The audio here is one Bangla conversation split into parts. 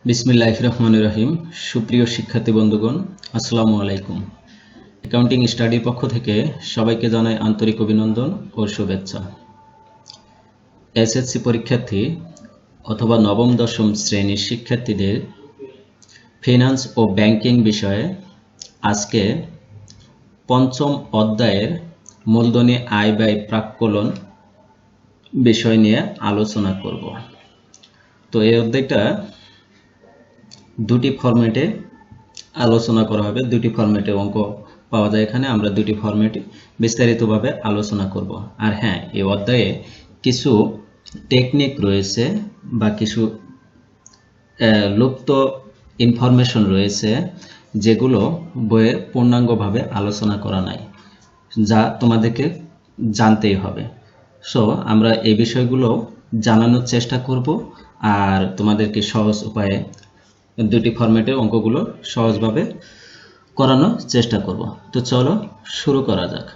বিসমিল্লাহির রহমানির রহিম। সুপ্রিয় শিক্ষার্থী বন্ধুগণ, আসসালামু আলাইকুম। অ্যাকাউন্টিং স্টাডির পক্ষ থেকে সবাইকে জানাই আন্তরিক অভিনন্দন ও শুভেচ্ছা। এসএসসি পরীক্ষার্থী অথবা নবম দশম শ্রেণীর শিক্ষার্থীদের ফিনান্স ও ব্যাংকিং বিষয়ে আজকে পঞ্চম অধ্যায়ের মূলধনী আয় ব্যয় প্রাক্কলন বিষয় নিয়ে আলোচনা করব। তো এই অধ্যায়টা দুটি ফরম্যাটে আলোচনা করা হবে। দুটি ফরম্যাটে অঙ্ক পাওয়া যায় এখানে। আমরা দুটি ফরম্যাটে বিস্তারিতভাবে আলোচনা করব। আর হ্যাঁ, এই অধ্যায়ে কিছু টেকনিক রয়েছে বা কিছু লুপ্ত ইনফরমেশন রয়েছে যেগুলো বইয়ে পূর্ণাঙ্গভাবে আলোচনা করা নাই, যা তোমাদেরকে জানতেই হবে। সো আমরা এই বিষয়গুলো জানানোর চেষ্টা করব আর তোমাদেরকে সহজ উপায়ে দুটি ফরম্যাটে অঙ্কগুলো সহজভাবে করানোর চেষ্টা করব। তো চলো শুরু করা যাক।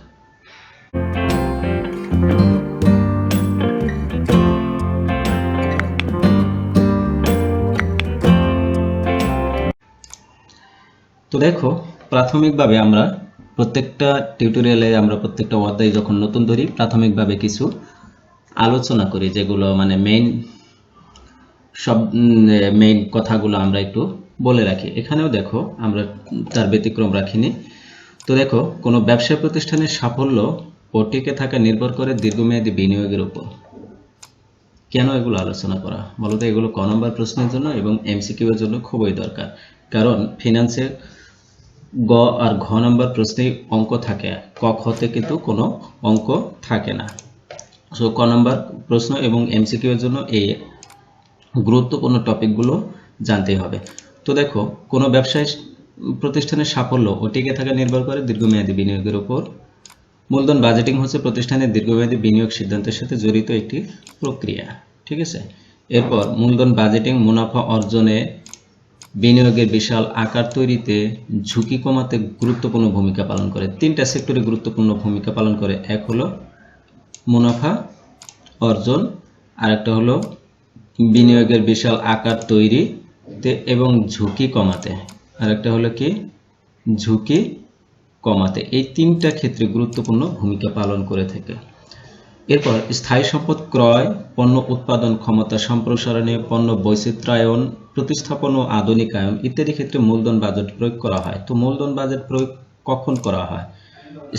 তো দেখো, প্রাথমিকভাবে আমরা প্রত্যেকটা টিউটোরিয়ালে আমরা প্রত্যেকটা অধ্যায় যখন নতুন ধরি প্রাথমিকভাবে কিছু আলোচনা করি, যেগুলো মানে মেইন কথাগুলো আমরা একটু বলে রাখি। এখানেও দেখো আমরা তার ব্যতিক্রম রাখিনি। তো দেখো, কোনো ব্যবসা প্রতিষ্ঠানের সাফল্য ও টিকে থাকা নির্ভর করে দীর্ঘমেয়াদী বিনিয়োগের উপর। কেন এগুলো আলোচনা করা বলো তো? এগুলো ক নম্বর প্রশ্নের জন্য এবং এমসিকিউ এর জন্য খুবই দরকার, কারণ ফিনান্সে গ আর ঘ নম্বর প্রশ্নে অঙ্ক থাকে, ক খতে কিন্তু কোনো অঙ্ক থাকে না। সো ক নম্বর প্রশ্ন এবং এমসিকিউ এর জন্য এই গুরুত্বপূর্ণ টপিকগুলো জানতে হবে। তো দেখো, কোনো ব্যবসায় প্রতিষ্ঠানের সাফল্য ও টিকে থাকা নির্ভর করে দীর্ঘমেয়াদী বিনিয়োগের উপর। মূলধন বাজেটিং হচ্ছে প্রতিষ্ঠানের দীর্ঘমেয়াদী বিনিয়োগ সিদ্ধান্তের সাথে জড়িত একটি প্রক্রিয়া, ঠিক আছে। এরপর মূলধন বাজেটিং মুনাফা অর্জনে, বিনিয়োগের বিশাল আকার তৈরিতে, ঝুঁকি কমাতে গুরুত্বপূর্ণ ভূমিকা পালন করে। তিনটা সেক্টরে গুরুত্বপূর্ণ ভূমিকা পালন করে। এক হলো মুনাফা অর্জন, আরেকটা হলো বিনিয়োগের বিশাল আকার তৈরিতে এবং ঝুঁকি কমাতে, আরেকটা হলো কি ঝুঁকি কমাতে। এই তিনটা ক্ষেত্রে গুরুত্বপূর্ণ ভূমিকা পালন করে থাকে। এরপর স্থায়ী সম্পদ ক্রয়, পণ্য উৎপাদন ক্ষমতা সম্প্রসারণে, পণ্য বৈচিত্র্যায়ন, প্রতিস্থাপন ও আধুনিকায়ন ইত্যাদি ক্ষেত্রে মূলধন বাজেট প্রয়োগ করা হয়। তো মূলধন বাজেট প্রয়োগ কখন করা হয়?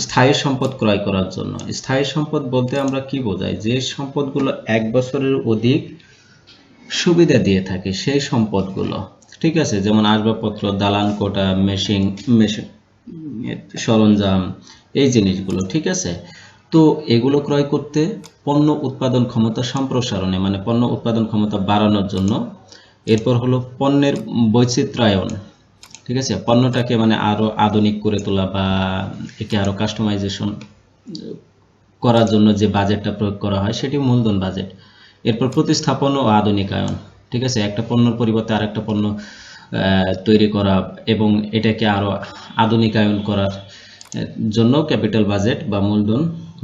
স্থায়ী সম্পদ ক্রয় করার জন্য। স্থায়ী সম্পদ বলতে আমরা কি বোঝাই? যে সম্পদগুলো 1 বছরের অধিক সুবিধা দিয়ে থাকে সেই সম্পদগুলো, ঠিক আছে। যেমন আসবাবপত্র, দালান কোঠা, মেশিন সরঞ্জাম, এই জিনিসগুলো, ঠিক আছে। তো এগুলো ক্রয় করতে পণ্য উৎপাদন ক্ষমতা সম্প্রসারণে, মানে পণ্য উৎপাদন ক্ষমতা বাড়ানোর জন্য। এরপর হলো পণ্যের বৈচিত্র্যায়ন, ঠিক আছে। পণ্যটাকে মানে আরো আধুনিক করে তোলা বা একে আরো কাস্টমাইজেশন করার জন্য যে বাজেটটা প্রয়োগ করা হয় সেটি মূলধন বাজেট। এরপর প্রতিস্থাপন ও আধুনিকায়ন, ঠিক আছে। একটা পণ্যের পরিবর্তে আরেকটা পণ্য তৈরি করা এবং এটাকে আরো আধুনিকায়ন করার জন্য ক্যাপিটাল বাজেট বা মূলধন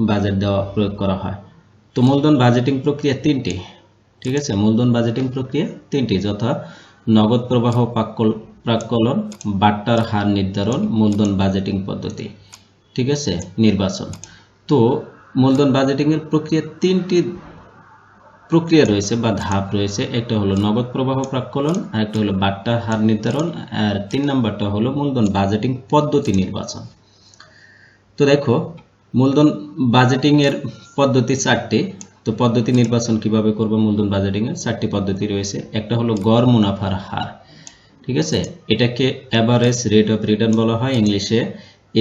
বাজেট দেওয়া প্রয়োগ করা হয়। তো মূলধন বাজেটিং প্রক্রিয়া তিনটি, ঠিক আছে। মূলধন বাজেটিং প্রক্রিয়া তিনটি, যথা নগদ প্রবাহ প্রাক্কলন, বাট্টার হার নির্ধারণ, মূলধন বাজেটিং পদ্ধতি, ঠিক আছে, নির্বাচন। তো মূলধন বাজেটিং এর প্রক্রিয়া তিনটি প্রক্রিয়া রয়েছে বা ধাপ রয়েছে। একটা হলো নগদ প্রবাহ প্রাক্কলন, আর একটা হলো বাট্টার হার নির্ধারণ, আর 3 নাম্বারটা হলো মূলধন বাজেটিং পদ্ধতি নির্বাচন। তো দেখো, মূলধন বাজেটিং এর পদ্ধতি 4টি। তো পদ্ধতি নির্বাচন কিভাবে করব? মূলধন বাজেটিং এর 4টি পদ্ধতি রয়েছে। একটা হলো গড় মুনাফার হার, ঠিক আছে। এটাকে এভারেজ রেট অফ রিটার্ন বলা হয়, ইংলিশে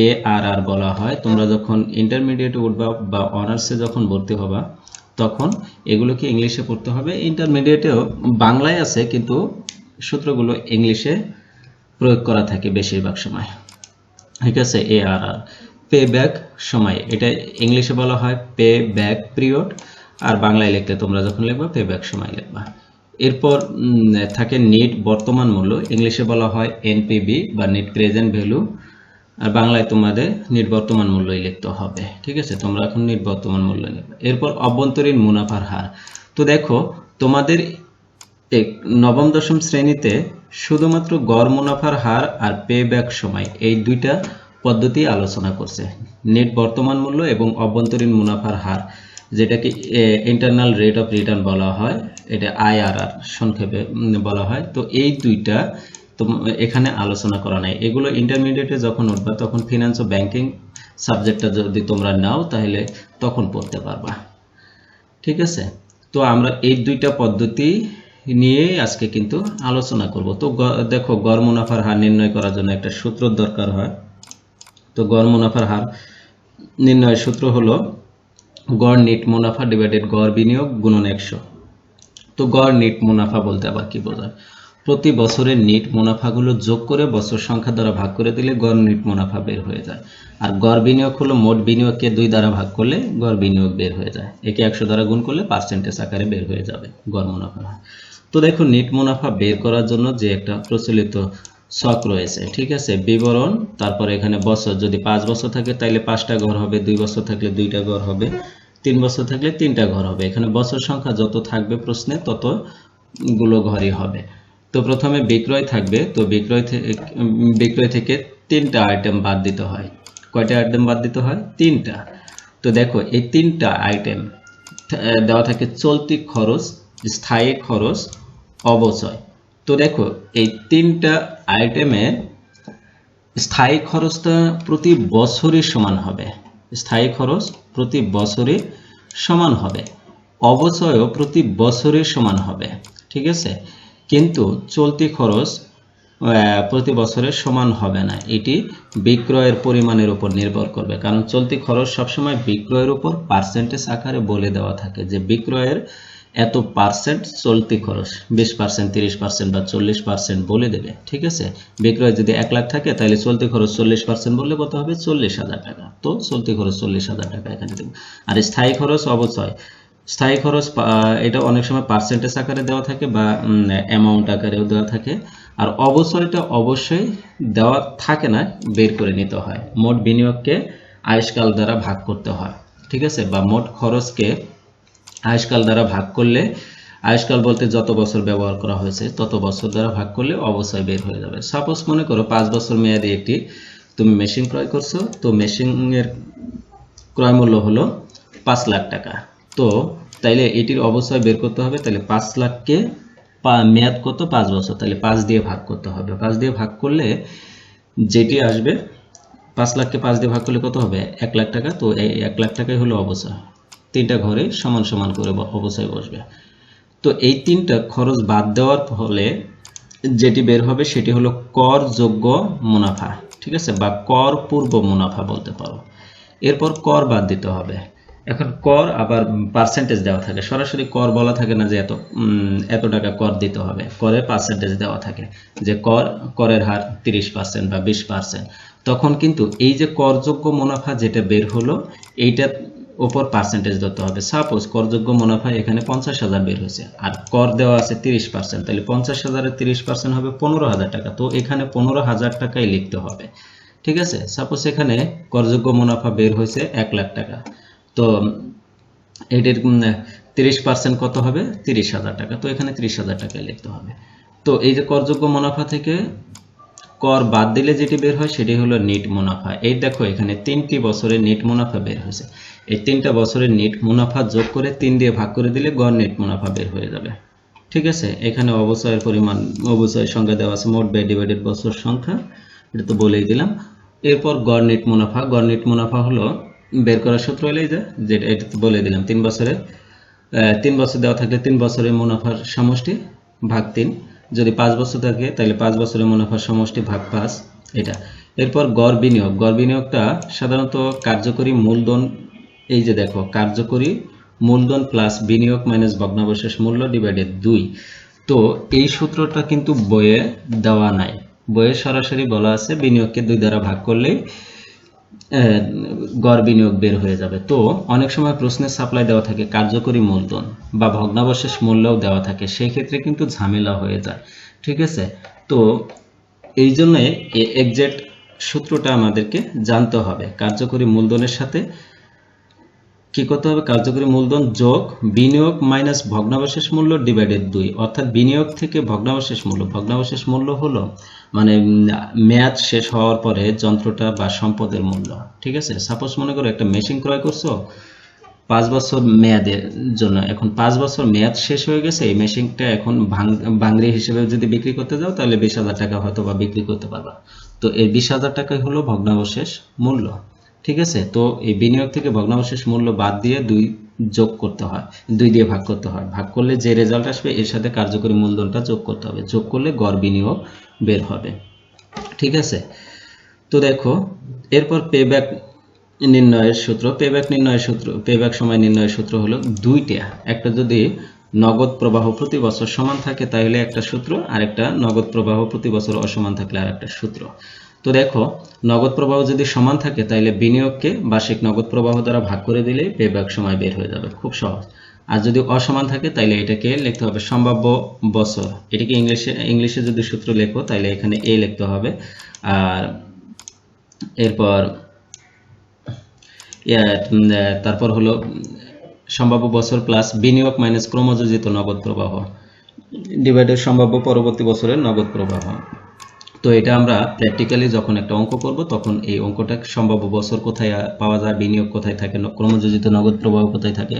ARR বলা হয়। তোমরা যখন ইন্টারমিডিয়েটে উঠবা বা অনার্সে যখন ভর্তি হবা তখন এগুলোকে ইংলিশে পড়তে হবে। ইন্টারমিডিয়েটেও বাংলায় আছে, কিন্তু সূত্রগুলো ইংলিশে প্রয়োগ করা থাকে বেশিরভাগ সময়, ঠিক আছে। ARR পে ব্যাক সময়, এটা ইংলিশে বলা হয় পে ব্যাক পিরিয়ড, আর বাংলায় লিখতে তোমরা যখন লিখবা পে ব্যাক সময় লিখবা। এরপর থাকে নিট বর্তমান মূল্য, ইংলিশে বলা হয় NPV বা নেট প্রেজেন্ট ভ্যালু, আর বাংলায় তোমাদের নিট বর্তমান মূল্যই লিখতে হবে, ঠিক আছে। তোমরা এখন নিট বর্তমান মূল্য লিখবে। এরপর অভ্যন্তরীণ মুনাফার হার। তো দেখো, তোমাদের এক নবম দশম শ্রেণীতে শুধুমাত্র গড় মুনাফার হার আর পে ব্যাক সময় এই দুইটা পদ্ধতি আলোচনা করছে। নেট বর্তমান মূল্য এবং অভ্যন্তরীণ মুনাফার হার, যেটাকে ইন্টারনাল রেট অফ রিটার্ন বলা হয়, এটা আইআরআর সংক্ষেপে বলা হয়। তো এই দুইটা তো এখানে আলোচনা করা নাই। এগুলো ইন্টারমিডিয়েটে যখন উঠবা তখন ফিনান্স ও ব্যাংকিং সাবজেক্টটা যদি তোমরা নাও তাহলে তখন পড়তে পারবা। ঠিক আছে, তো আমরা এই দুইটা পদ্ধতি নিয়ে আজকে কিন্তু আলোচনা করব। তো দেখো, গড় মুনাফার হার নির্ণয় করার জন্য একটা সূত্র দরকার হয়। তো গড় মুনাফার হার নির্ণয়ের সূত্র হলো গড় নেট মুনাফা ডিভাইডেড গড় বিনিয়োগ গুণন 100। তো গড় নেট মুনাফা বলতে আবার কি বোঝায়? প্রতি বছরের নেট মুনাফাগুলো যোগ করে বছর সংখ্যা দ্বারা ভাগ করে দিলে গড় নেট মুনাফা বের হয়ে যায়। আর গড় বিনিয়োগ হলো মোট বিনিয়োগকে 2 দ্বারা ভাগ করলে গড় বিনিয়োগ বের হয়ে যায়। একে 100 দ্বারা গুণ করলে পার্সেন্টেজ আকারে বের হয়ে যাবে গড় মুনাফা। তো দেখো, নেট মুনাফা বের করার জন্য যে একটা প্রচলিত ছক রয়েছে, ঠিক আছে, বিবরণ, তারপরে এখানে বছর, যদি 5 বছর থাকে তাহলে 5টা ঘর হবে, 2 বছর থাকলে 2টা ঘর হবে, 3 বছর থাকলে 3টা ঘর হবে। এখানে বছর সংখ্যা যত থাকবে প্রশ্নে ততগুলো ঘরই হবে। তো প্রথমে বিক্রয় থাকবে। তো বিক্রয় থেকে 3টা আইটেম বাদ দিতে হয়। কয়টা আইটেম বাদ দিতে হয়? 3টা। তো দেখো, এই 3টা আইটেম দেওয়া থাকে চলতি খরচ, স্থায়ী খরচ, অবচয়। তো দেখো, এই 3টা আইটেমের স্থায়ী খরচটা প্রতি বছরই সমান হবে। স্থায়ী খরচ প্রতি বছরে সমান হবে, অবচয়ও প্রতি বছরে সমান হবে। ঠিক আছে, কিন্তু চলতি খরচ প্রতি বছরে সমান হবে না। এটি বিক্রয়ের পরিমাণের উপর নির্ভর করবে, কারণ চলতি খরচ সবসময় বিক্রয়ের উপর পার্সেন্টেজ আকারে বলে দেওয়া থাকে যে বিক্রয়ের এত পার্সেন্ট চলতি খরচ, 20%, 30% বা 40% বলে দেবে। ঠিক আছে, বিক্রয় যদি 1 লাখ থাকে তাহলে চলতি খরচ 40% বললে কত হবে? 40,000 টাকা। তো চলতি খরচ 40,000 টাকা এখানে দেব। আর স্থায়ী খরচ, অবচয়, স্থায়ী খরচ এটা অনেক সময় পার্সেন্টেজ আকারে দেওয়া থাকে বা অ্যামাউন্ট আকারেও দেওয়া থাকে। আর অবচয়টা অবশ্যই দেওয়া থাকে না, বের করে নিতে হয়। মোট বিনিয়োগকে আয়ুষ্কাল দ্বারা ভাগ করতে হয়। ঠিক আছে, বা মোট খরচকে আয়ুষ্কাল দ্বারা ভাগ করলে, আয়ুষ্কাল বলতে যত বছর ব্যবহার করা হয়েছে তত বছর দ্বারা ভাগ করলে অবচয় বের হয়ে যাবে। সাপোজ মনে করো 5 বছর মেয়াদী একটি তুমি মেশিন ক্রয় করছো। তো মেশিনের ক্রয় মূল্য হলো 5 লাখ টাকা। তো তাইলে এটির অবচয় বের করতে হবে। তাহলে 5 লাখকে মেয়াদ কত? 5 বছর। তাহলে 5 দিয়ে ভাগ করতে হবে। 5 দিয়ে ভাগ করলে যেটি আসবে, 5 লাখকে 5 দিয়ে ভাগ করলে কত হবে? 1 লাখ টাকা। তো এই 1 লাখ টাকাই হলো অবচয়। 3টা ঘরে সমান সমান করে অবচয় বসবে। তো এই 3টা খরচ বাদ দেওয়ার ফলে যেটি বের হবে সেটি হলো করযোগ্য মুনাফা। ঠিক আছে, বা কর পূর্ব মুনাফা বলতে পারো। এরপর কর বাদ দিতে হবে। এখন কর আবার পার্সেন্টেজ দেওয়া থাকে, সরাসরি কর বলা থাকে না যে এত টাকা কর দিতে হবে। করের পার্সেন্টেজ দেওয়া থাকে যে করের হার 30% বা 20%। তখন কিন্তু এই যে করযোগ্য মুনাফা যেটা বের হলো এইটার উপর পার্সেন্টেজ ধরতে হবে। সাপোজ করযোগ্য মুনাফা এখানে 50,000 বের হয়েছে আর কর দেওয়া আছে 30%, তাহলে 50,000-এর 30% হবে 15,000 টাকা। তো এখানে 15,000 টাকাই লিখতে হবে। ঠিক আছে, সাপোজ এখানে করযোগ্য মুনাফা বের হয়েছে 1 লাখ টাকা। তো এটির 30% কত হবে? 30,000 টাকা। তো এখানে 30,000 টাকাই লিখতে হবে। তো এই যে করযোগ্য মুনাফা থেকে কর বাদ দিলে যেটি বের হয় সেটি হলো নেট মুনাফা। এই দেখো, এখানে 3টি বছরের নেট মুনাফা বের হয়েছে। এই 3টা বছরের নেট মুনাফা যোগ করে 3 দিয়ে ভাগ করে দিলে গড় নেট মুনাফা বের হয়ে যাবে। ঠিক আছে, এখানে অবচয়ের পরিমাণ, অবচয়ের সংখ্যা দেওয়া আছে, মোট ব্যয় ডিভাইডেড বছর সংখ্যা, এটা তো বলেই দিলাম। এরপর গড় নেট মুনাফা। গড় নেট মুনাফা হলো বের করার সূত্র হলো এই যে, যেটা এটা তো বলে দিলাম। 3 বছর দেওয়া থাকলে 3 বছরের মুনাফার সমষ্টি ভাগ 3। যদি 5 বছর থাকে তাহলে 5 বছরের মুনাফার সমষ্টি ভাগ 5, এটা। এরপর গড় বিনিয়োগ। গড় বিনিয়োগটা সাধারণত কার্যকরী মূলধন, এই যে দেখো, কার্যকরী মূলধন প্লাস বিনিয়োগ মাইনাস ভগ্নাবশেষ মূল্য ডিভাইডেড 2। তো এই সূত্রটা কিন্তু বইয়ে দেওয়া নাই। বইয়ে সরাসরি বলা আছে বিনিয়োগকে 2 দ্বারা ভাগ করলেই গড় বিনিয়োগ বের হয়ে যাবে। তো অনেক সময় প্রশ্নের সাপ্লাই দেওয়া থাকে কার্যকরী মূলধন বা ভগ্নাবশেষ মূল্যও দেওয়া থাকে, সেই ক্ষেত্রে কিন্তু ঝামেলা হয়ে যায়। ঠিক আছে, তো এই জন্য এক্সাক্ট সূত্রটা আমাদেরকে জানতে হবে। কার্যকরী মূলধনের সাথে কি করতে হবে, কার্যকরী মূলধন যোগ বিনিয়োগ মাইনাস ভগ্নাবশেষ মূল্য ডিভাইডেড 2, অর্থাৎ বিনিয়োগ থেকে ভগ্নাবশেষ মূল্য হলো মানে মেয়াদ শেষ হওয়ার পরে যন্ত্রটা বা সম্পদের মূল্য। ঠিক আছে, সাপোজ মনে করো একটা মেশিন ক্রয় করছো 5 বছর মেয়াদের জন্য, এখন 5 বছর মেয়াদ শেষ হয়ে গেছে, এই মেশিনটা এখন ভাঙড়ি হিসেবে যদি বিক্রি করতে যাও তাহলে 20,000 টাকা হয়তো বা বিক্রি করতে পারবা। তো এই 20,000 টাকাই হলো ভগ্নাবশেষ মূল্য। ঠিক আছে, তো এই বিনিয়োগ থেকে ভগ্নাবশেষ মূল্য বাদ দিয়ে 2 যোগ করতে হয়, 2 দিয়ে ভাগ করতে হয়। ভাগ করলে যে রেজাল্ট আসবে এর সাথে কার্যকরী মূলধনটা যোগ করতে হবে, যোগ করলে গড় বিনিয়োগ বের হবে। ঠিক আছে, তো দেখো এরপর পেব্যাক নির্ণয়ের সূত্র, পেব্যাক সময় নির্ণয়ের সূত্র হলো দুইটা। একটা যদি নগদ প্রবাহ প্রতি বছর সমান থাকে তাহলে একটা সূত্র, আর একটা নগদ প্রবাহ প্রতি বছর অসমান থাকলে আর একটা সূত্র। তো দেখো নগদ প্রবাহ যদি সমান থাকে তাহলে বিনিয়োগকে বার্ষিক নগদ প্রবাহ দ্বারা ভাগ করে দিলে পেব্যাক সময় বের হয়ে যাবে, খুব সহজ। আর যদি অসমান থাকে তাহলে এটাকে লিখতে হবে সম্ভাব্য বছর। এটাকে ইংলিশে যদি সূত্র লেখো তাহলে এখানে এ লিখতে হবে, আর এরপর তারপর হলো সম্ভাব্য বছর প্লাস বিনিয়োগ মাইনাস ক্রমযোজিত নগদ প্রবাহ ডিভাইডেড সম্ভাব্য পরবর্তী বছরের নগদ প্রবাহ। তো এটা আমরা প্র্যাকটিক্যালি যখন একটা অঙ্ক করব তখন এই অঙ্কটা সম্ভাব্য বছর কোথায় পাওয়া যায়, বিনিয়োগ কোথায় থাকে, ক্রমযোজিত নগদ প্রবাহ কোথায় থাকে,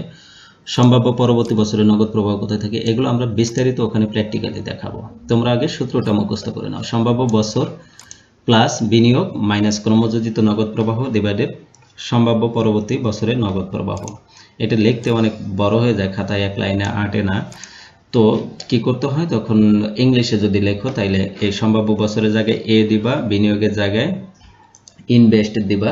সম্ভাব্য পরবর্তী বছরের নগদ প্রবাহ কোথায় থাকে, এগুলো আমরা বিস্তারিত ওখানে প্র্যাকটিক্যালি দেখাবো। তোমরা আগে সূত্রটা মুখস্থ করে নাও, সম্ভাব্য বছর প্লাস বিনিয়োগ মাইনাস ক্রমযোজিত নগদ প্রবাহ ডিভাইডেড সম্ভাব্য পরবর্তী বছরের নগদ প্রবাহ। এটা লিখতে অনেক বড় হয়ে যায়, খাতায় 1 লাইনে আটে না। তো কি করতে হয়, তখন ইংলিশে যদি লেখো তাইলে এই সম্ভাব্য বছরের জায়গায় এ দিবা, বিনিয়োগের জায়গায় ইনভেস্ট দিবা,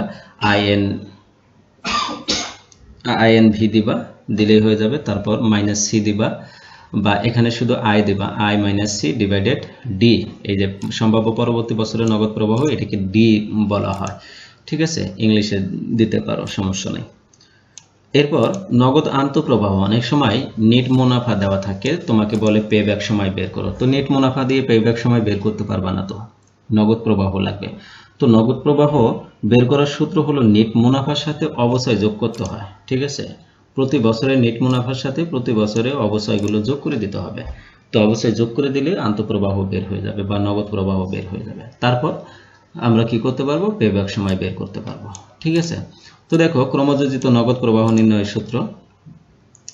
আইএনভি দিবা, দিলেই হয়ে যাবে। তারপর মাইনাস সি দিবা, বা এখানে শুধু আই দিবা, I minus C divided D. এই যে সম্ভাব্য পরবর্তী বছরের নগদ প্রবাহ, এটাকে ডি বলা হয়। ঠিক আছে, ইংলিশে দিতে পারো, সমস্যা নেই। এরপর নগদ আন্তঃপ্রবাহ, অনেক সময় নেট মুনাফা দেওয়া থাকে, তোমাকে বলে পেব্যাক সময় বের করো। তো নেট মুনাফা দিয়ে পেব্যাক সময় বের করতে পারবা না, তো নগদ প্রবাহ লাগবে। তো নগদ প্রবাহ বের করার সূত্র হলো নেট মুনাফার সাথে অবচয় যোগ করতে হয়। ঠিক আছে, প্রতি বছরে নেট মুনাফার সাথে প্রতি বছরে অবচয়গুলো যোগ করে দিতে হবে। তো অবচয় যোগ করে দিলে আন্তঃপ্রবাহ বের হয়ে যাবে বা নগদ প্রবাহ বের হয়ে যাবে। তারপর আমরা কি করতে পারবো, পেব্যাক সময় বের করতে পারবো। ঠিক আছে, তো দেখো ক্রমযোজিত নগদ প্রবাহ নির্ণয়ের সূত্র,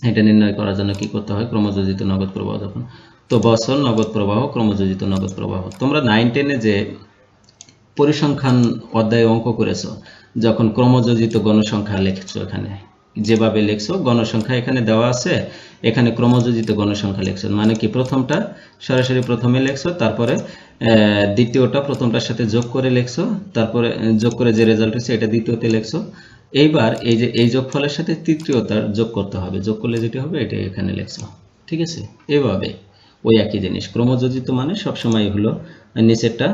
এটা নির্ণয় করার জন্য কি করতে হয়, ক্রমযোজিত নগদ প্রবাহ যখন, তো বছর নগদ প্রবাহ ক্রমযোজিত নগদ প্রবাহ। তোমরা 9-10-এ যে পরিসংখ্যান অধ্যায়ে অঙ্ক করেছো, যখন ক্রমযোজিত গণসংখ্যা লিখছো, এখানে যেভাবে লিখছো গণসংখ্যা এখানে দেওয়া আছে, এখানে ক্রমযোজিত গণসংখ্যা লিখছো, মানে কি প্রথমটা সরাসরি প্রথমে লিখছো, তারপরে দ্বিতীয়টা প্রথমটার সাথে যোগ করে লিখছো, তারপরে যোগ করে যে রেজাল্ট হচ্ছে এটা দ্বিতীয়তে লিখছো। এইবার এই যে এই যোগফলের সাথে তৃতীয়তার যোগ করতে হবে, যোগ করলে যেটা হবে এটা এখানে লিখছো। ঠিক আছে, এভাবে ওই একই জিনিস। ক্রমযোজিত মানে সবসময় হলো নিচেরটা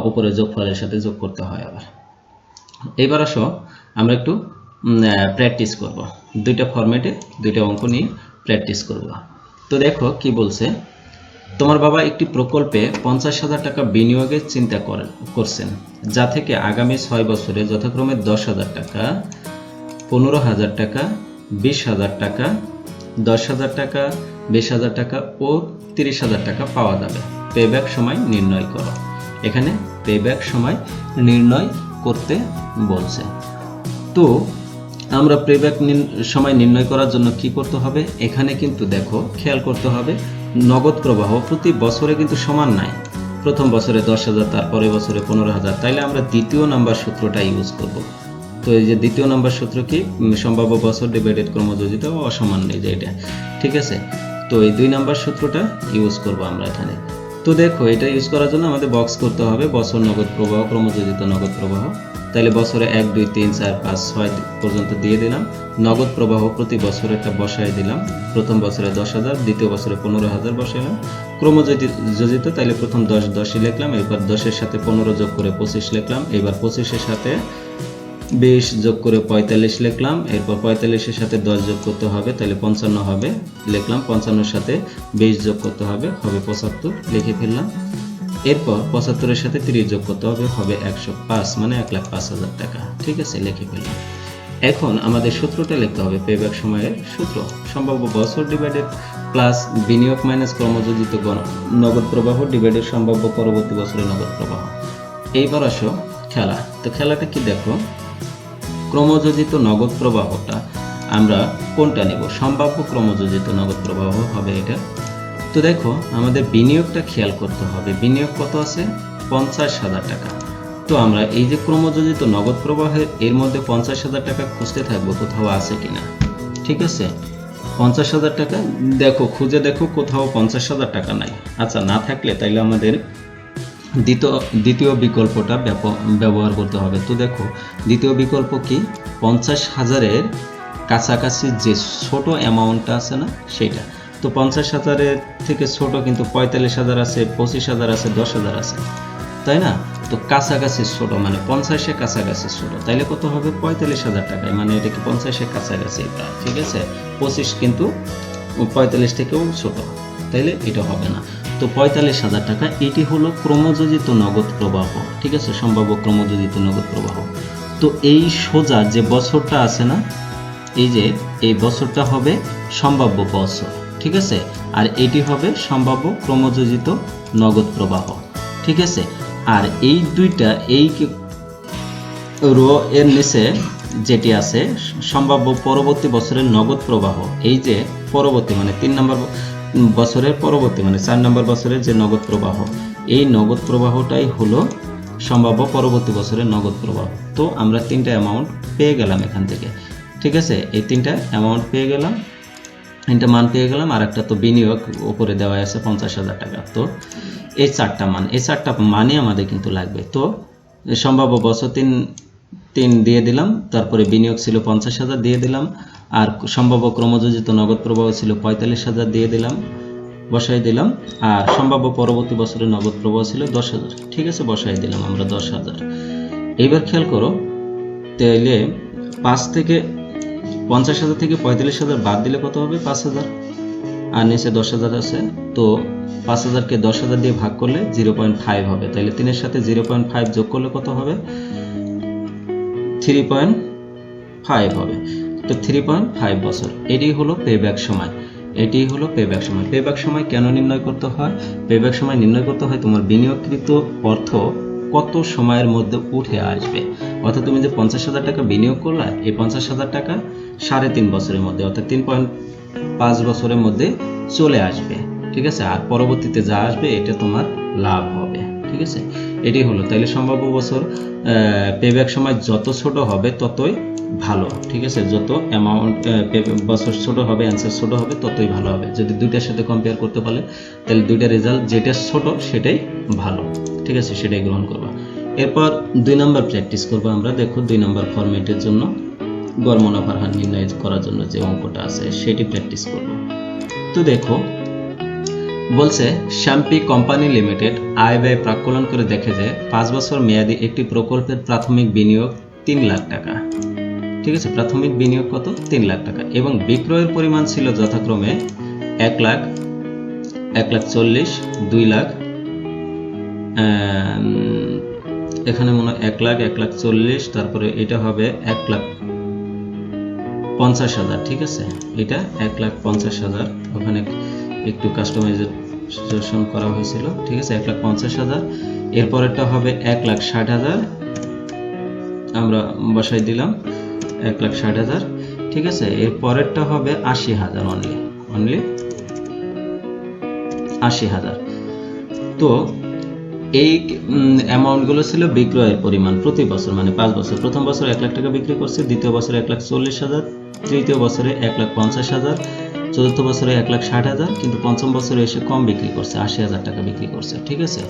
উপরে যোগফলের সাথে যোগ করতে হয়। আবার এইবার আসো আমরা একটু প্র্যাকটিস করব, দুইটা ফরম্যাটে দুইটা অঙ্ক নিয়ে প্র্যাকটিস করব। তো দেখো কি বলছে, তোমার বাবা একটি প্রকল্পে 50,000 টাকা বিনিয়োগের চিন্তা করছেন, যা থেকে আগামী 6 বছরে যথাক্রমে 10,000 টাকা, 15,000 টাকা, 20,000 টাকা, 10,000 টাকা, 20,000 টাকা ও 30,000 টাকা পাওয়া যাবে। পেব্যাক সময় নির্ণয় করো। এখানে পেব্যাক সময় নির্ণয় করতে বলছে। তো আমরা পেব্যাক সময় নির্ণয় করার জন্য কি করতে হবে, এখানে কিন্তু দেখো খেয়াল করতে হবে নগদ প্রবাহ প্রতি বছরে কিন্তু সমান নাই। প্রথম বছরে 10,000, তারপরে বছরে 15,000, তাইলে আমরা দ্বিতীয় নাম্বার সূত্রটা ইউজ করব। তো এই যে দ্বিতীয় নাম্বার সূত্র কি, সম্ভাব্য বছর ডিভাইডেড ক্রমযোজিত অসমান নেই যে এটা। ঠিক আছে, তো এই 2 নাম্বার সূত্রটা ইউজ করব আমরা এখানে। তো দেখো এটা ইউজ করার জন্য আমাদের বক্স করতে হবে বছর নগদ প্রবাহ ক্রমযোজিত নগদ প্রবাহ। তাহলে বছরে 1, 2, 3, 4, 5, 6 পর্যন্ত দিয়ে দিলাম। নগদ প্রবাহ প্রতি বছরেরটা বসায় দিলাম। প্রথম বছরে 10,000, দ্বিতীয় বছরে 15,000 বসাইলাম। ক্রমযোজিত তাহলে প্রথম 10 লিখলাম, এবার 10-এর সাথে 15 যোগ করে 25 লিখলাম, এবার 25-এর সাথে 20 যোগ করে 45 লিখলাম, এরপর 45-এর সাথে 10 যোগ করতে হবে, তাহলে 55 হবে, লিখলাম। 55-এর সাথে 20 যোগ করতে হবে, হবে 75, লিখে ফেললাম। এরপর 75-এর সাথে 30 যোগ করতে হবে, হবে 105, মানে 1,05,000 টাকা। ঠিক আছে, লিখে ফেললাম। এখন আমাদের সূত্রটা লিখতে হবে পেব্যাক সময়ের সূত্র, সম্ভাব্য বছর ডিভাইডেড প্লাস বিনিয়োগ মাইনাস ক্রমযোজিত নগদ প্রবাহ ডিভাইডেড সম্ভাব্য পরবর্তী বছরের নগদ প্রবাহ। এইবার আসো খেলা। তো খেলাটা কি দেখো, ক্রমযোজিত নগদ প্রবাহটা আমরা কোনটা নেব, সম্ভাব্য ক্রমযোজিত নগদ প্রবাহ হবে এটা। তো দেখো আমাদের বিনিয়োগটা খেয়াল করতে হবে, বিনিয়োগ কত আছে 50,000 টাকা। তো আমরা এই যে ক্রমযোজিত নগদ প্রবাহের এর মধ্যে 50,000 টাকা খুঁজতে থাকবো কোথাও আছে কিনা। ঠিক আছে, 50,000 টাকা দেখো, খুঁজে দেখো কোথাও 50,000 টাকা নাই। আচ্ছা, না থাকলে তাইলে আমাদের দ্বিতীয় বিকল্পটা ব্যবহার করতে হবে। তো দেখো দ্বিতীয় বিকল্প কি, 50,000-এর কাছাকাছি যে ছোট অ্যামাউন্টটা আছে না সেটা। তো 50,000-এর থেকে ছোট কিন্তু 45,000 আছে, 25,000 আছে, 10,000 আছে, তাই না? তো কাছাকাছি ছোট মানে 50-এর কাছাকাছি ছোট, তাইলে কত হবে 45,000 টাকায়, মানে এটা কি 50-এর কাছাকাছি প্রায়। ঠিক আছে, 25 কিন্তু 45 থেকেও ছোট, তাইলে এটা হবে না। তো 45,000 টাকা এটি হলো ক্রমযোজিত নগদ প্রবাহ। ঠিক আছে, সম্ভাব্য ক্রমযোজিত নগদ প্রবাহ। তো এই সোজা যে বছরটা আছে না, এই যে এই বছরটা হবে সম্ভাব্য বছর। ঠিক আছে, আর এটি হবে সম্ভাব্য ক্রমযোজিত নগদ প্রবাহ। ঠিক আছে, আর এই দুইটা এই রো এর নিচে যেটি আছে সম্ভাব্য পরবর্তী বছরের নগদ প্রবাহ, এই যে পরবর্তী মানে 3 নম্বর বছরের পরবর্তী মানে 4 নম্বর বছরের যে নগদ প্রবাহ, এই নগদ প্রবাহটাই হলো সম্ভাব্য পরবর্তী বছরের নগদ প্রবাহ। তো আমরা 3টা অ্যামাউন্ট পেয়ে গেলাম এখান থেকে। ঠিক আছে, এই 3টা অ্যামাউন্ট পেয়ে গেলাম, 3টা মান পেয়ে গেলাম, আর একটা তো বিনিয়োগ উপরে দেওয়া আছে 50,000 টাকা। তো এই 4টা মান, এই 4টা মানই আমাদের কিন্তু লাগবে। তো সম্ভাব্য বছর 3 দিয়ে দিলাম, তারপরে বিনিয়োগ ছিল 50,000 দিয়ে দিলাম, আর সম্ভাব্য ক্রমযোজিত নগদ প্রবাহ ছিল 45,000 দিয়ে দিলাম, বসাই দিলাম, আর সম্ভাব্য পরবর্তী বছরের নগদ প্রবাহ ছিল 10,000। ঠিক আছে, বসাই দিলাম আমরা 10,000। এইবার খেয়াল করো, তাহলে 50,000 থেকে 45,000 বাদ দিলে কত হবে 5,000, আর নিচে 10,000 আছে। তো 5,000-কে 10,000 দিয়ে ভাগ করলে 0.5 হবে, তাহলে 3-এর সাথে 0.5 যোগ করলে কত হবে 3.5 হবে। তো 3.5 বছর, এটি হলো পেব্যাক সময়। এটি হলো পেব্যাক সময়। পেব্যাক সময় কেন নির্ণয় করতে হয়? পেব্যাক সময় নির্ণয় করতে হয় তোমার বিনিয়োগকৃত অর্থ কত সময়ের মধ্যে উঠে আসবে। অর্থাৎ তুমি যে 50,000 টাকা বিনিয়োগ করলা, এই 50,000 টাকা 3.5 বছরের মধ্যে অর্থাৎ 3.5 বছরের মধ্যে চলে আসবে। ঠিক আছে, আর পরবর্তীতে যা আসবে এটা তোমার লাভ হবে। ঠিক আছে, এটি হলো। তাইলে সম্ভাব্য বছর পেব্যাক সময় যত ছোট হবে ততই ভালো। ঠিক আছে, যত অ্যামাউন্ট বছর ছোট হবে, অ্যান্সার ছোট হবে, ততই ভালো হবে। যদি দুইটার সাথে কম্পেয়ার করতে পারলে তাহলে দুইটা রেজাল্ট যেটা ছোট সেটাই ভালো। ঠিক আছে, সেটাই গ্রহণ করবা। এরপর 2 নম্বর প্র্যাকটিস করবো আমরা। দেখো 2 নম্বর ফরম্যাটের জন্য গড় মুনাফার হার নির্ণয় করার জন্য যে অঙ্কটা আছে সেটি প্র্যাকটিস করব। তো দেখো বলছে শ্যাম্পি কোম্পানি লিমিটেড আয় ব্যয় প্রাক্কলন করে দেখে যে 5 বছর মেয়াদী একটি প্রকল্পের প্রাথমিক বিনিয়োগ 3 লাখ টাকা। ঠিক আছে, প্রাথমিক বিনিয়োগ কত 3 লাখ টাকা, এবং বিক্রয়ের পরিমাণ ছিল যথাক্রমে 1 লাখ, 1,40,000, 2 লাখ, এখানে মনে হয় 1 লাখ, 1,40,000, তারপরে এটা হবে 1,50,000। ঠিক আছে, এটা 1,50,000, ওখানে একটু কাস্টমাইজেশন করা হয়েছিল। ঠিক আছে, 1,50,000। এরপরেরটা হবে 1,60,000, আমরা বসাই দিলাম 1,60,000। ঠিক আছে, এরপরেরটা হবে 80,000, অনলি 80,000। তো এই অ্যামাউন্টগুলো ছিল বিক্রয়ের পরিমাণ প্রতি বছর, মানে 5 বছর। প্রথম বছর 1 লাখ টাকা বিক্রি করছে, দ্বিতীয় বছরে 1,40,000, তৃতীয় বছরে 1,50,000, চতুর্থ বছরে 1,60,000, কিন্তু পঞ্চম বছরে এসে কম বিক্রি করছে, 80,000 টাকা বিক্রি করছে। ঠিক আছে,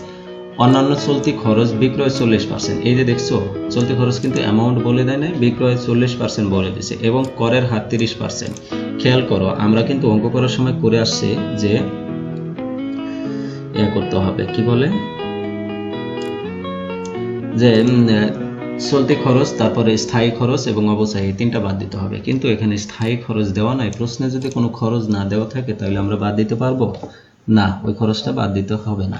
অন্যান্য চলতি খরচ বিক্রয় 40%। এই যে দেখছো চলতি খরচ কিন্তু অ্যামাউন্ট বলে দেয় না, বিক্রয় 40% বলে দিছে, এবং করের হার 30%। খেয়াল করো আমরা কিন্তু অঙ্ক করার সময় করে আসছে যে করতে হবে কি বলে যে চলতি খরচ, তারপরে স্থায়ী খরচ এবং অবস্থায়ী, 3টা বাদ দিতে হবে। কিন্তু এখানে স্থায়ী খরচ দেওয়া নাই, প্রশ্নে যদি কোনো খরচ না দেওয়া থাকে তাহলে আমরা বাদ দিতে পারবো না, ওই খরচটা বাদ দিতে হবে না।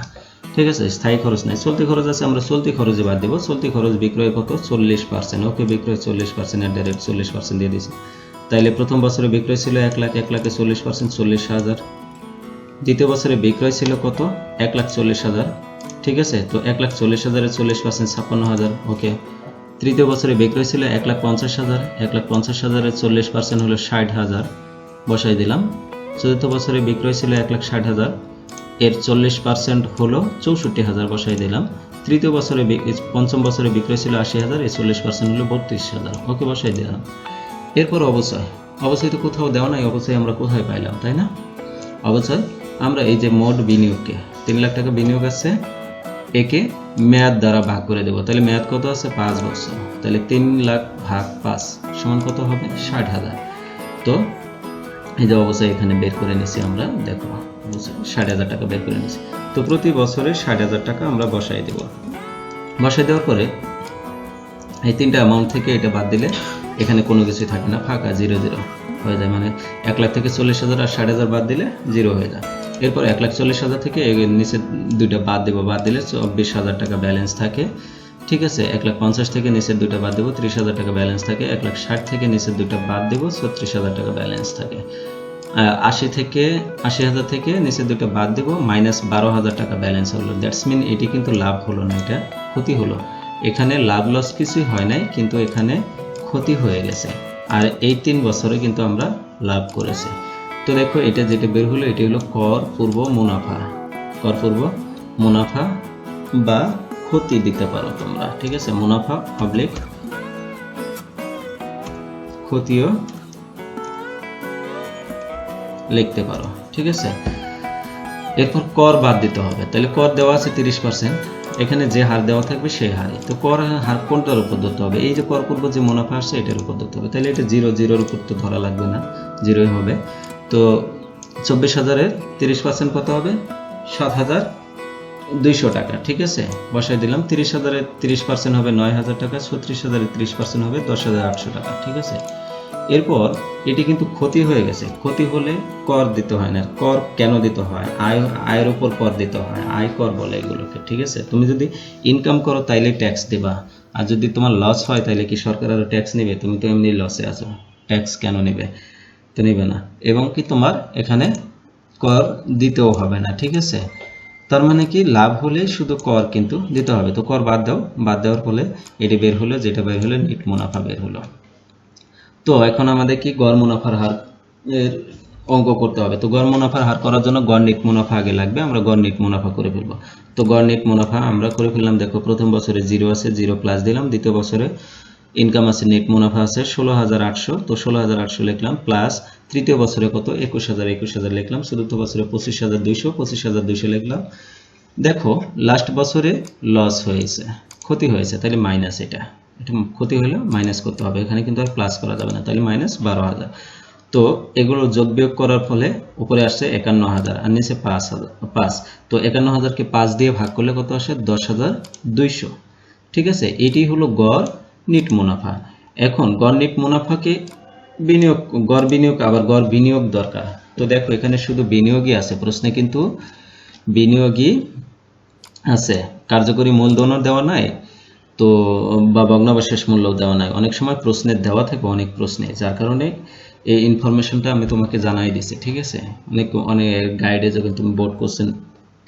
ঠিক আছে, স্থায়ী খরচ নাই। চলতি খরচ আছে, আমরা চলতি খরচে বাদ দেবো। চলতি খরচ বিক্রয় কত 40%, ওকে বিক্রয় 40% এর ডাইরেক্ট 40% দিয়ে দিয়েছি। তাইলে প্রথম বছরে বিক্রয় ছিল 1 লাখ, 1 লাখে 40% 40,000। দ্বিতীয় বছরে বিক্রয় ছিল কত 1,40,000, ঠিক আছে। তো 1,40,000 এর 40% 56,000, ওকে। তৃতীয় বছরে বিক্রয় ছিল 1,50,000, 1,50,000 এর 40% হলো 60,000, বসাই দিলাম। চতুর্থ বছরে বিক্রয় ছিল 1,60,000, এর 40% হলো 64,000, বসাই দিলাম। তৃতীয় বছরে পঞ্চম বছরে বিক্রয় ছিল 80,000, এর 40% হলো 32,000, ওকে, বসাই দিলাম। এরপর অবচয়, অবচয় তো কোথাও দেওয়া নাই, অবচয় আমরা কোথায় পাইলাম, তাই না? অবচয় আমরা এই যে মোট বিনিয়োগকে 3 লাখ টাকা বিনিয়োগ আছে, একে মেয়াদ দ্বারা ভাগ করে দেব। তাহলে মেয়াদ কত আছে 5 বছর, তাহলে 3 লাখ ভাগ 5 সমান কত হবে 60,000। তো এই যে অবচয় এখানে বের করে নিছি আমরা, দেখো 60,000 টাকা বের করে নিছি। তো প্রতি বছরে 60,000 টাকা আমরা বসাই দেব। বসাই দেওয়ার পরে এই তিনটা অ্যামাউন্ট থেকে এটা বাদ দিলে এখানে কোনো কিছু থাকে না, ফাঁকা 0 0 হয়ে যায়। মানে 1 লাখ থেকে 40,000 আর 60,000 বাদ দিলে 0 হয়ে যায়। এরপর 1,40,000 থেকে নিচে দুইটা বাদ দেবো, বাদ দিলে 24,000 টাকা ব্যালেন্স থাকে, ঠিক আছে। 1,50,000 থেকে নিচের দুইটা বাদ দেবো, 30,000 টাকা ব্যালেন্স থাকে। 1,60,000 থেকে নিচের দুইটা বাদ দেবো, 36,000 টাকা ব্যালেন্স থাকে। 80,000 থেকে নিচের দুটো বাদ দেব, -12,000 টাকা ব্যালেন্স হলো। দ্যাটস মিন এটি কিন্তু লাভ হলো না, এটা ক্ষতি হলো। এখানে লাভ লস কিছুই হয় নাই, কিন্তু এখানে ক্ষতি হয়ে গেছে। আর এই 3 বছরে কিন্তু আমরা লাভ করেছি। তো দেখো এটা যেটা বের হলো, এটি হলো কর পূর্ব মুনাফা। কর পূর্ব মুনাফা বা ক্ষতি দিতে পারো তোমরা, ঠিক আছে। মুনাফা পাবলিক ক্ষতিও লিখতে পারো, ঠিক আছে। এরপর কর বাদ দিতে হবে। তাহলে কর দেওয়া আছে 30%, এখানে যে হার দেওয়া থাকবে সেই হারে। তো কর হার কোনটার উপর ধরতে হবে? এই যে কর পূর্ব যে মুনাফা আসছে এটার উপর ধরতে হবে। তাহলে এটা 0 0 এর উপর তো ধরা লাগবে না, 0ই হবে। তো 24,000 এর 30% কত হবে 7,200 টাকা, ঠিক আছে। বসাই দিলাম। 30,000 এর 30% হবে 9,000 টাকা, 36,000 এর 30% হবে 10,800 টাকা, ঠিক আছে। এরপর এটি কিন্তু ক্ষতি হয়ে গেছে। ক্ষতি হলে কর দিতে হয় না। কর কেন দিতে হয়? আয়ের উপর কর দিতে হয়, আয় কর বলে এগুলোকে, ঠিক আছে। তুমি যদি ইনকাম করো তাইলে ট্যাক্স দিবা, আর যদি তোমার লস হয় তাহলে কি সরকার আরো ট্যাক্স নেবে? তুমি তো এমনি লসে আছো, ট্যাক্স কেন নেবে? তো নেবে না। এবং কি তোমার এখানে কর দিতেও হবে না, ঠিক আছে। তার মানে কি লাভ হলে শুধু কর কিন্তু দিতে হবে। তো কর বাদ দাও, বাদ দেওয়ার ফলে এটি বের হলো, যেটা বের হলো নিট মুনাফা বের হলো। তো এখন আমাদের কি গড় মুনাফার হার এর অঙ্ক করতে হবে। তো গড় মুনাফার হার করার জন্য গড় নিট মুনাফা আগে লাগবে, আমরা গড় নিট মুনাফা করে ফেলবো। তো গড় নিট মুনাফা আমরা করে ফেললাম। দেখো প্রথম বছরে 0 আছে, 0 প্লাস দিলাম। দ্বিতীয় বছরে ইনকাম আছে, নেট মুনাফা আছে 16,800, তো 16,800 লিখলাম, প্লাস তৃতীয় বছরে কত 21,000 লিখলাম। চতুর্থ বছরে 25,200, 25,200 লিখলাম। দেখো লাস্ট বছরে লস হয়েছে, ক্ষতি হয়েছে, তাহলে মাইনাস, এটা ক্ষতি হলে মাইনাস করতে হবে, এখানে কিন্তু আর প্লাস করা যাবে না, তাহলে -12,000। তো এগুলো যোগ বিয়োগ করার ফলে উপরে আসছে 51,000 আর নিচে 5,000। তো 51,000কে 5 দিয়ে ভাগ করলে কত আসে 10,200, ঠিক আছে। এটি হলো গড় নিট মুনাফা। এখন গড় নিট মুনাফাকে বিনিয়োগ, গড় বিনিয়োগ, আবার গড় বিনিয়োগ দরকার। তো দেখো এখানে শুধু বিনিয়োগই আছে প্রশ্নে, কিন্তু বিনিয়োগই আছে, কার্যকরী মূলধনও দেওয়া নাই, তো বা ভগ্নাবশেষ মূল্য দেওয়া নাই। অনেক সময় প্রশ্নের দেওয়া থাকে, অনেক প্রশ্নে, যার কারণে এই ইনফরমেশনটা আমি তোমাকে জানাই দিছি, ঠিক আছে। অনেক গাইডে যখন তুমি বোর্ড কোশ্চেন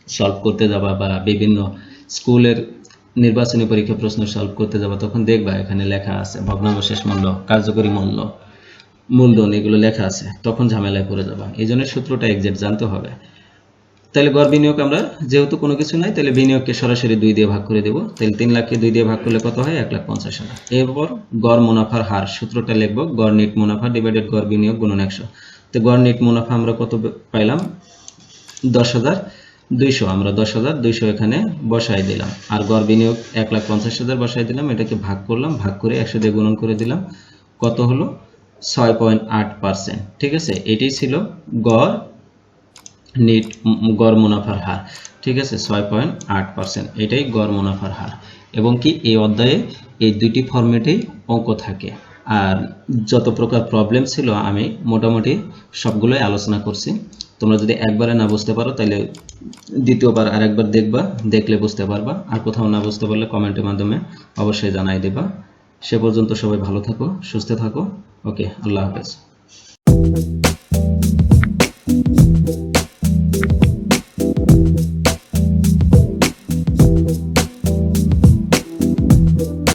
সলভ করতে যাবা বা বিভিন্ন স্কুলের নির্বাচনী পরীক্ষা প্রশ্ন সলভ করতে যাবা, তখন দেখবা এখানে লেখা আছে ভগ্নাবশেষ মূল্য, কার্যকরী মূল্য, মূলধন, এগুলো লেখা আছে, তখন ঝামেলায় পড়ে যাবা। এই জন্য সূত্রটা এক্সাক্ট জানতে হবে। তাহলে গড় বিনিয়োগ আমরা যেহেতু কোনো কিছু নাই, তাহলে বিনিয়োগকে সরাসরি 2 দিয়ে ভাগ করে দেব। তাহলে 3 লাখকে 2 দিয়ে ভাগ করলে কত হয় 1,50,000। এরপর গড় মুনাফার হার সূত্রটা লিখবো, গড় নিট মুনাফা ডিভাইডেড গড় বিনিয়োগ গুণন 100। তো গড় নিট মুনাফা আমরা কত পাইলাম 10,200, আমরা 10,200 এখানে বসাই দিলাম। আর গড় বিনিয়োগ 1,50,000 বসাই দিলাম। এটাকে ভাগ করলাম, ভাগ করে 100 দিয়ে গুণন করে দিলাম, কত হলো 6.8%, ঠিক আছে। এটাই ছিল গড় নিট গড় মুনাফার হার, ঠিক আছে, 6.8%, এটাই গড় মুনাফার হার। এবং কি এই অধ্যায়ে এই দুইটি ফরম্যাটেই অঙ্ক থাকে। আর যত প্রকার প্রবলেম ছিল আমি মোটামুটি সবগুলোই আলোচনা করছি। তোমরা যদি একবারে না বুঝতে পারো তাহলে দ্বিতীয়বার আরেকবার দেখবা, দেখলে বুঝতে পারবা। আর কোথাও না বুঝতে পারলে কমেন্টের মাধ্যমে অবশ্যই জানাই দেবা। সে পর্যন্ত সবাই ভালো থাকো, সুস্থ থাকো। ওকে, আল্লাহ হাফেজ।